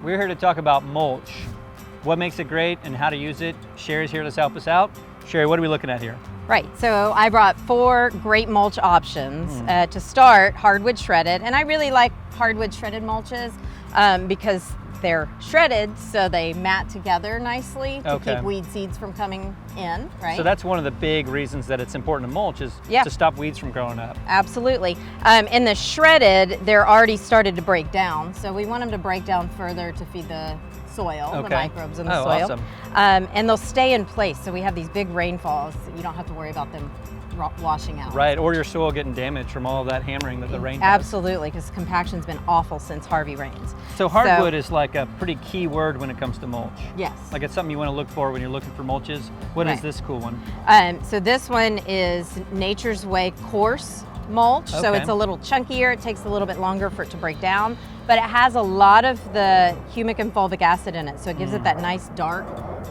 We're here to talk about mulch, what makes it great and how to use it. Sherry's here to help us out. Sherry, what are we looking at here? Right, so I brought 4 great mulch options. To start, hardwood shredded, and I really like hardwood shredded mulches because they're shredded so they mat together nicely to keep weed seeds from coming in, right? So that's one of the big reasons that it's important to mulch is to stop weeds from growing up. Absolutely. In the shredded, they're already started to break down, so we want them to break down further to feed the soil, the microbes in the soil. Awesome. And they'll stay in place, so we have these big rainfalls. You don't have to worry about them washing out. Right, or your soil getting damaged from all of that hammering that the rain does. Absolutely, because compaction's been awful since Harvey rains. So hardwood is like a pretty key word when it comes to mulch. Yes. Like it's something you want to look for when you're looking for mulches. What is this cool one? So this one is Nature's Way Coarse Mulch. So it's a little chunkier, it takes a little bit longer for it to break down, but it has a lot of the humic and fulvic acid in it, so it gives it that nice dark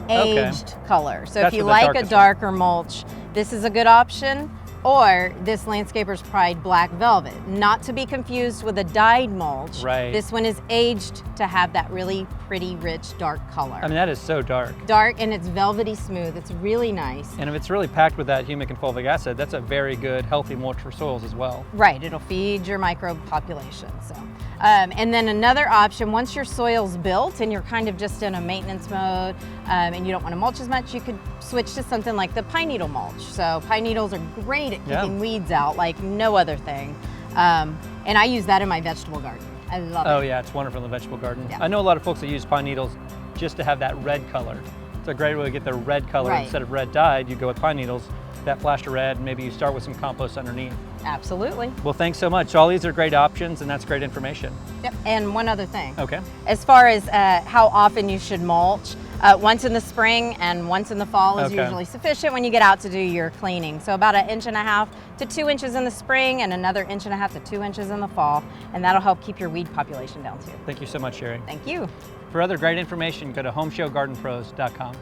aged color. So if you like a darker mulch, this is a good option. Or this Landscaper's Pride Black Velvet, not to be confused with a dyed mulch. Right. This one is aged to have that really pretty, rich, dark color. I mean, that is so dark. Dark, and it's velvety smooth. It's really nice. And if it's really packed with that humic and fulvic acid, that's a very good, healthy mulch for soils as well. Right, it'll feed your microbe population. So, and then another option, once your soil's built and you're kind of just in a maintenance mode and you don't want to mulch as much, you could switch to something like the pine needle mulch. So pine needles are great at keeping weeds out like no other thing. And I use that in my vegetable garden. I love it. Oh yeah, it's wonderful in the vegetable garden. Yeah. I know a lot of folks that use pine needles just to have that red color. It's a great way to get the red color. Instead of red dyed, you go with pine needles, that flash of red, and maybe you start with some compost underneath. Absolutely. Well, thanks so much. All these are great options, and that's great information. Yep, and one other thing. Okay. As far as how often you should mulch, once in the spring and once in the fall is usually sufficient when you get out to do your cleaning. So about 1.5 to 2 inches in the spring and another 1.5 to 2 inches in the fall, and that'll help keep your weed population down too. Thank you so much, Sherry. Thank you. For other great information, go to homeshowgardenpros.com.